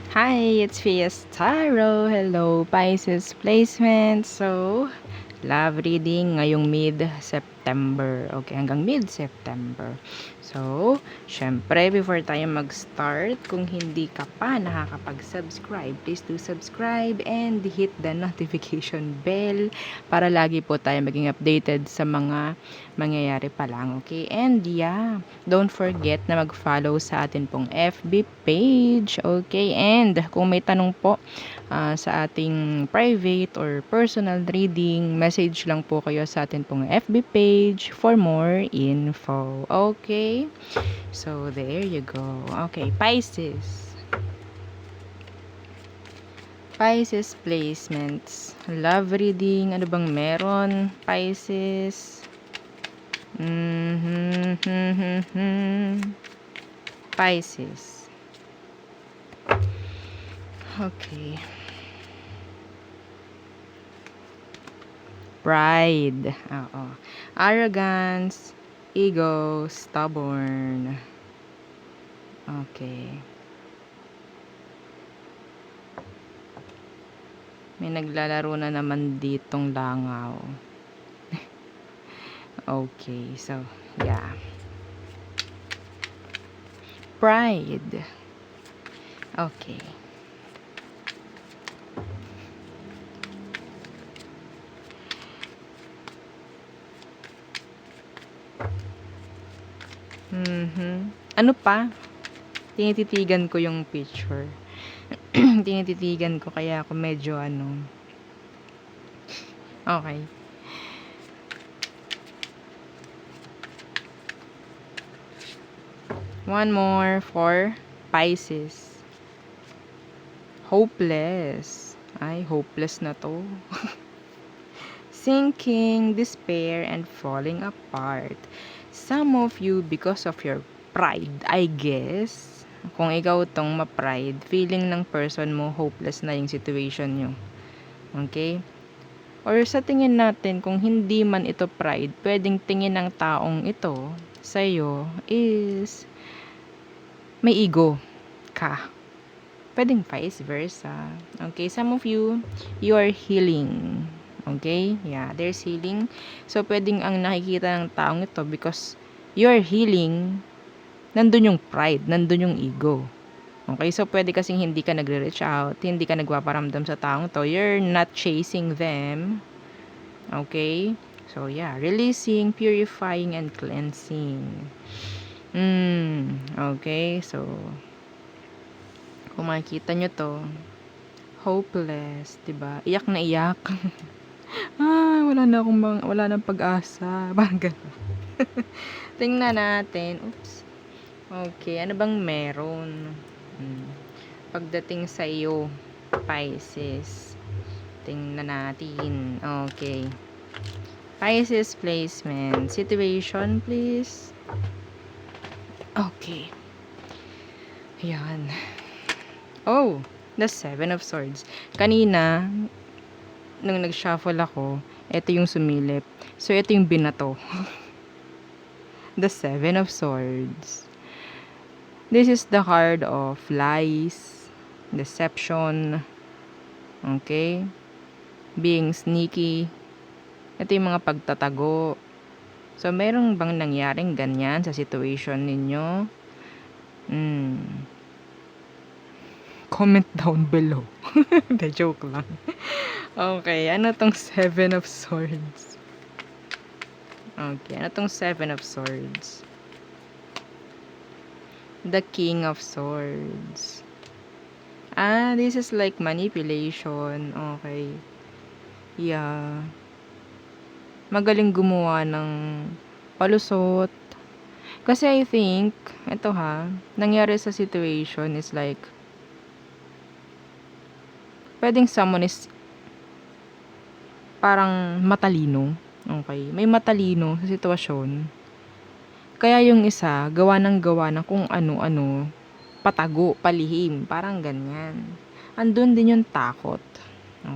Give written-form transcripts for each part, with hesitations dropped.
Hi, it's Fiestaro. Hello, Pisces placement. So, love reading ngayong mid-September. Okay, hanggang mid-September. So, syempre, before tayo mag-start, kung hindi ka pa nakakapag-subscribe, please do subscribe and hit the notification bell para lagi po tayo maging updated sa mga mangyayari pa lang. Okay? And yeah, don't forget na mag-follow sa atin pong FB page. Okay? And kung may tanong po sa ating private or personal reading, message lang po kayo sa atin pong FB page for more info. Okay? So, there you go. Okay, Pisces. Pisces placements. Love reading. Ano bang meron? Pisces. Pisces. Okay. Pride. Oo. Arrogance. Ego. Stubborn. Okay. May naglalaro na naman ditong langaw. Okay. So, yeah. Pride. Okay. Ano pa? Tinititigan ko yung picture. Tinititigan ko kaya ako medyo ano. Okay. One more for Pisces. Hopeless. Ay, hopeless na to. Sinking, despair, and falling apart. Some of you, because of your pride, I guess, kung ikaw tong ma-pride, feeling ng person mo, hopeless na yung situation nyo. Okay? Or sa tingin natin, kung hindi man ito pride, pwedeng tingin ng taong ito sa'yo is may ego ka. Pwedeng vice versa. Okay? Some of you, you are healing. Okay? Yeah, there's healing. So, pwedeng ang nakikita ng taong ito because you're healing, nandun yung pride, nandun yung ego. Okay? So, pwede kasing hindi ka nagre-reach out, hindi ka nagpaparamdam sa taong to. You're not chasing them. Okay? So, yeah. Releasing, purifying, and cleansing. Okay? So, kung makikita nyo to, hopeless, 'di ba? Iyak na iyak. Wala nang pag-asa. Parang ganun. Tingnan natin. Oops. Okay, ano bang meron? Pagdating sa iyo, Pisces. Tingnan natin. Okay. Pisces placement. Situation, please. Okay. Ayan. Oh, the Seven of Swords. Kanina, nung nag-shuffle ako, ito yung sumilip. So, ito yung binato. The Seven of Swords. This is the card of lies, deception, okay? Being sneaky. Ito yung mga pagtatago. So, merong bang nangyaring ganyan sa situation ninyo? Comment down below. The joke lang. Okay, ano tong Seven of Swords? Okay, ano tong Seven of Swords? The King of Swords. This is like manipulation. Okay. Yeah. Magaling gumawa ng palusot. Kasi I think, ito nangyari sa situation is like, pwedeng someone is parang matalino. Okay. May matalino sa sitwasyon. Kaya yung isa, gawa ng kung ano-ano, patago, palihim, parang ganyan. Andun din yung takot.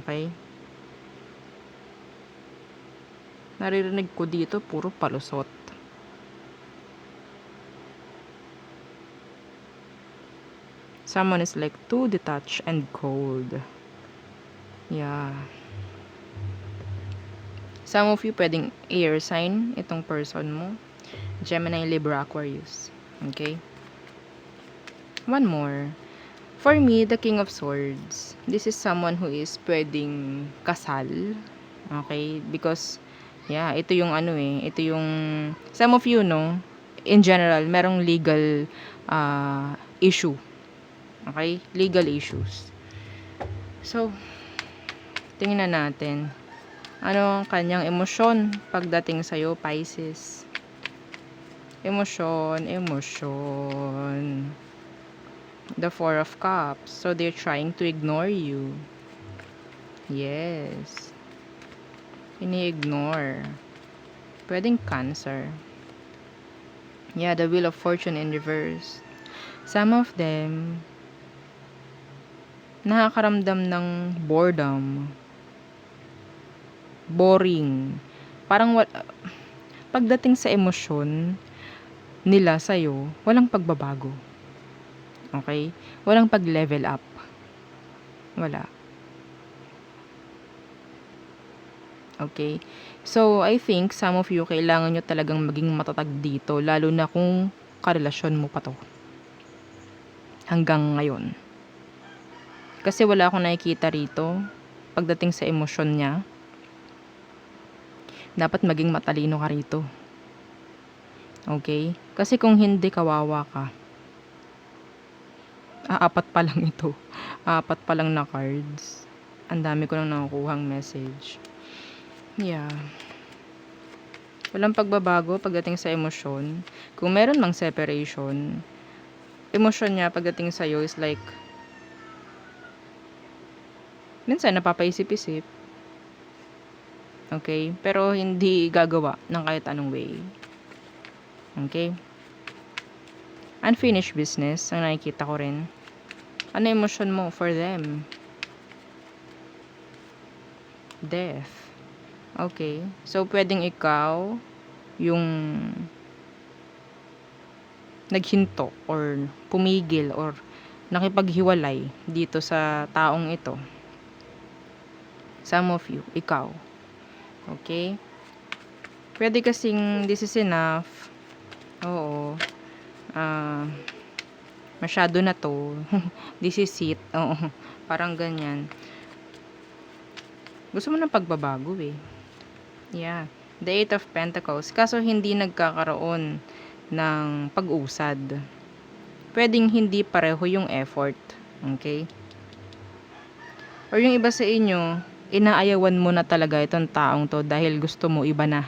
Okay? Naririnig ko dito, puro palusot. Someone is like too detached and cold. Yeah. Some of you pwedeng air sign itong person mo. Gemini, Libra, Aquarius. Okay? One more. For me, the King of Swords. This is someone who is pwedeng kasal. Okay? Because, yeah, ito yung ano eh. Ito yung, some of you, no, in general, merong legal issue. Okay? Legal issues. So, tingnan natin. Ano ang kanyang emosyon pagdating sa'yo, Pisces? Emosyon. The Four of Cups. So, they're trying to ignore you. Yes. Ini-ignore. Pwedeng Cancer. Yeah, the Wheel of Fortune in reverse. Some of them, nakakaramdam ng boredom. Boring. Parang pagdating sa emosyon nila sa'yo, walang pagbabago. Okay? Walang pag-level up. Wala. Okay? So, I think some of you, kailangan nyo talagang maging matatag dito, lalo na kung karelasyon mo pa to. Hanggang ngayon. Kasi wala akong nakikita rito, pagdating sa emosyon niya, dapat maging matalino ka rito. Okay? Kasi kung hindi, kawawa ka. Apat pa lang ito. Apat pa lang na cards. Ang dami ko nang nakukuhang message. Yeah. Walang pagbabago pagdating sa emosyon. Kung meron mang separation, emosyon niya pagdating sa'yo is like, minsan napapaisip-isip. Okay? Pero hindi gagawa ng kahit anong way. Okay? Unfinished business, ang nakikita ko rin. Ano emosyon mo for them? Death. Okay. So, pwedeng ikaw yung naghinto or pumigil or nakipaghiwalay dito sa taong ito. Some of you, ikaw. Okay? Pwede kasing this is enough. Oo. Masyado na to. This is it. Oo. Parang ganyan. Gusto mo ng pagbabago eh. Yeah. The Eight of Pentacles. Kaso hindi nagkakaroon ng pag-usad. Pwedeng hindi pareho yung effort. Okay? Or yung iba sa inyo, inaayawan mo na talaga itong taong to dahil gusto mo iba na.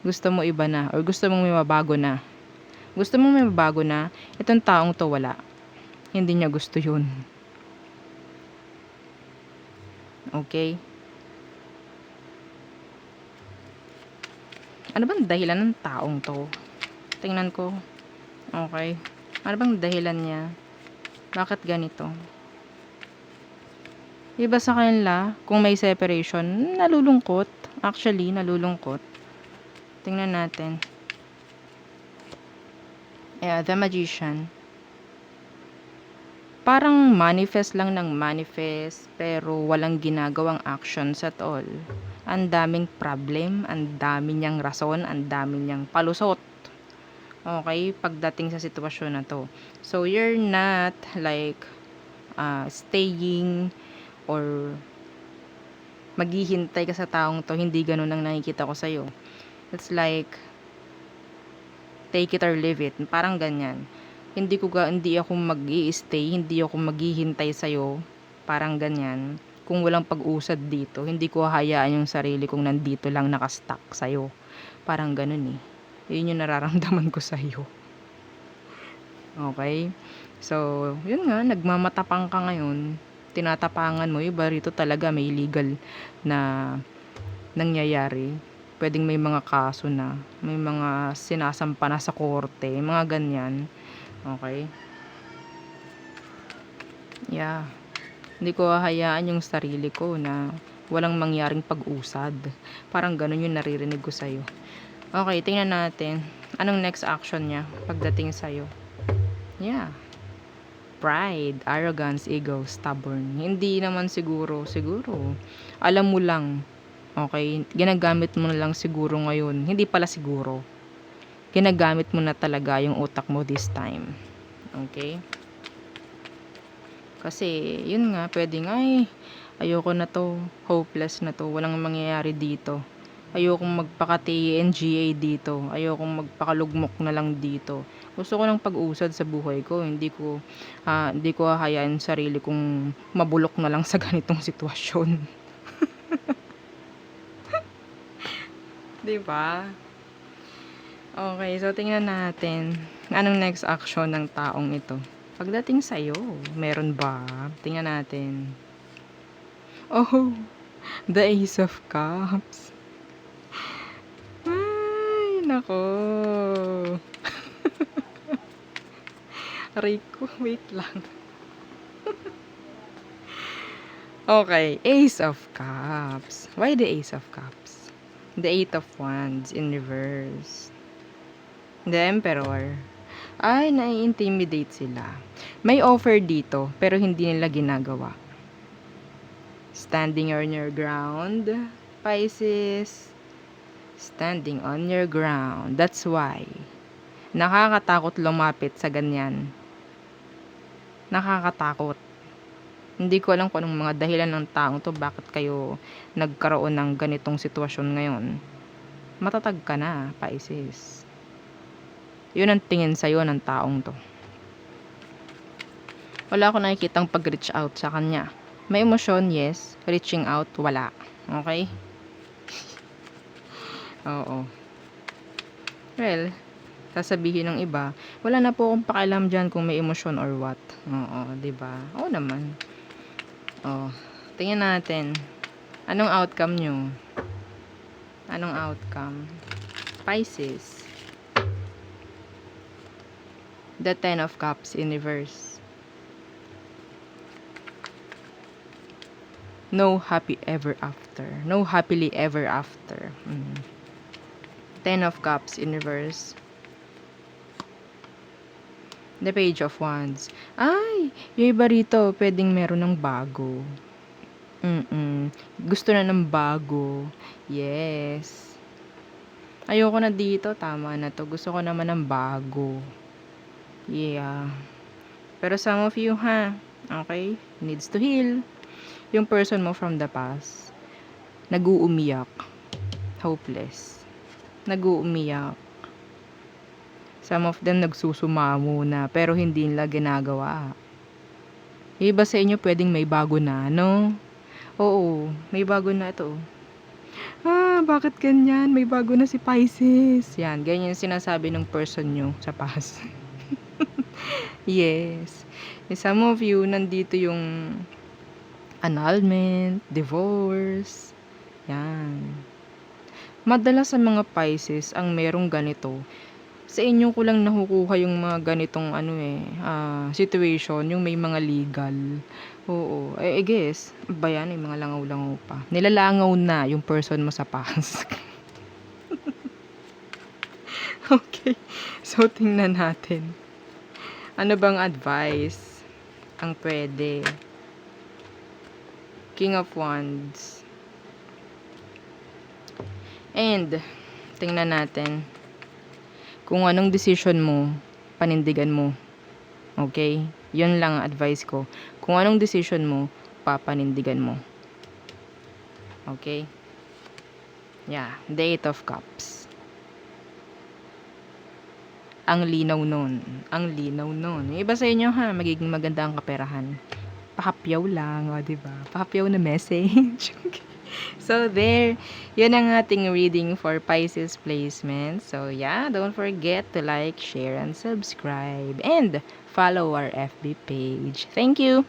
Gusto mo iba na. Or gusto mong may mabago na. Gusto mong may mabago na, itong taong to wala. Hindi niya gusto yun. Okay? Ano bang dahilan ng taong to? Tingnan ko. Okay. Ano bang dahilan niya? Bakit ganito? Iba sa kanila, kung may separation, nalulungkot. Actually, nalulungkot. Tingnan natin. Yeah, the Magician. Parang manifest lang ng manifest, pero walang ginagawang actions at all. Ang daming problem, ang dami niyang rason, ang dami niyang palusot. Okay, pagdating sa sitwasyon na to. So, you're not like staying or maghihintay ka sa taong to. Hindi ganun ang nakikita ko sa'yo. It's like, take it or leave it. Parang ganyan. Hindi ako mag-i-stay, hindi ako maghihintay sa'yo. Parang ganyan. Kung walang pag-usad dito, hindi ko hahayaan yung sarili kong nandito lang nakastuck sa'yo. Parang ganun eh. Yun yung nararamdaman ko sa'yo. Okay? So, yun nga, nagmamatapang ka ngayon. Tinatapangan mo. Iba rito talaga may legal na nangyayari. Pwedeng may mga kaso na. May mga sinasampa na sa korte. Mga ganyan. Okay? Yeah. Hindi ko hahayaan yung sarili ko na walang mangyaring pag-usad. Parang ganun yung naririnig ko sa'yo. Okay, tingnan natin. Anong next action niya pagdating sa'yo? Yeah. pride, arrogance, ego, stubborn. Hindi naman siguro. Alam mo lang. Okay? Ginagamit mo na lang siguro ngayon. Hindi pala siguro. Ginagamit mo na talaga yung utak mo this time. Okay? Kasi, yun nga, pwedeng, ay, ayoko na to. Hopeless na to. Walang mangyayari dito. Ayokong magpaka-TNGA dito. Ayokong magpakalugmok na lang dito. Gusto ko ng pag-usad sa buhay ko. Hindi ko hahayaan sarili kong mabulok na lang sa ganitong sitwasyon. 'Di ba? Okay, so tingnan natin. Anong next action ng taong ito? Pagdating sa'yo, meron ba? Tingnan natin. Oh, the Ace of Cups. Ay, nako. Rico, wait lang. Okay, Ace of Cups. Why the Ace of Cups? The Eight of Wands in reverse. The Emperor. Ay, nai-intimidate sila. May offer dito, pero hindi nila ginagawa. Standing on your ground, Pisces. Standing on your ground. That's why. Nakakatakot lumapit sa ganyan. Nakakatakot. Hindi ko alam kung anong mga dahilan ng taong to bakit kayo nagkaroon ng ganitong sitwasyon ngayon. Matatag ka na, Pisces. Yun ang tingin sa'yo ng taong to. Wala akong nakikitang pag-reach out sa kanya. May emosyon, yes. Reaching out, wala. Okay? Oo. Well, sasabihin ng iba, wala na po akong pakialam dyan kung may emosyon or what. Oo, diba? Oo naman. Oh, tingnan natin. Anong outcome nyo? Anong outcome? Pisces. The Ten of Cups in reverse. No happy ever after. No happily ever after. Ten of Cups in reverse. The Page of Wands. Ay, yung iba rito, pwedeng meron ng bago. Gusto na ng bago. Yes. Ayoko na dito, tama na to. Gusto ko naman ng bago. Yeah. Pero some of you, okay, needs to heal. Yung person mo from the past, nag-uumiyak. Hopeless. Nag-uumiyak. Some of them nagsusumamo na, pero hindi nila ginagawa. Iba sa inyo pwedeng may bago na, no? Oo, may bago na ito. Bakit ganyan? May bago na si Pisces. Yan, ganyan sinasabi ng person nyo sa past. Yes. Some of you, nandito yung annulment, divorce. Yan. Madalas sa mga Pisces, ang merong ganito, sa inyo ko lang nakukuha yung mga ganitong situation, yung may mga legal. Oo, I guess, ba yan, yung mga langaw-langaw pa. Nilalangaw na yung person mo sa past. Okay, so tingnan natin. Ano bang advice ang pwede? King of Wands. And, tingnan natin. Kung anong decision mo, panindigan mo. Okay? Yun lang ang advice ko. Kung anong decision mo, papanindigan mo. Okay? Yeah. The Eight of Cups. Ang linaw nun. Ang linaw nun. Yung iba sa inyo, magiging maganda ang kaperahan. Pahapyaw lang, diba? Pahapyaw na message. So, there. Yun ang ating reading for Pisces placement. So, yeah. Don't forget to like, share, and subscribe. And follow our FB page. Thank you!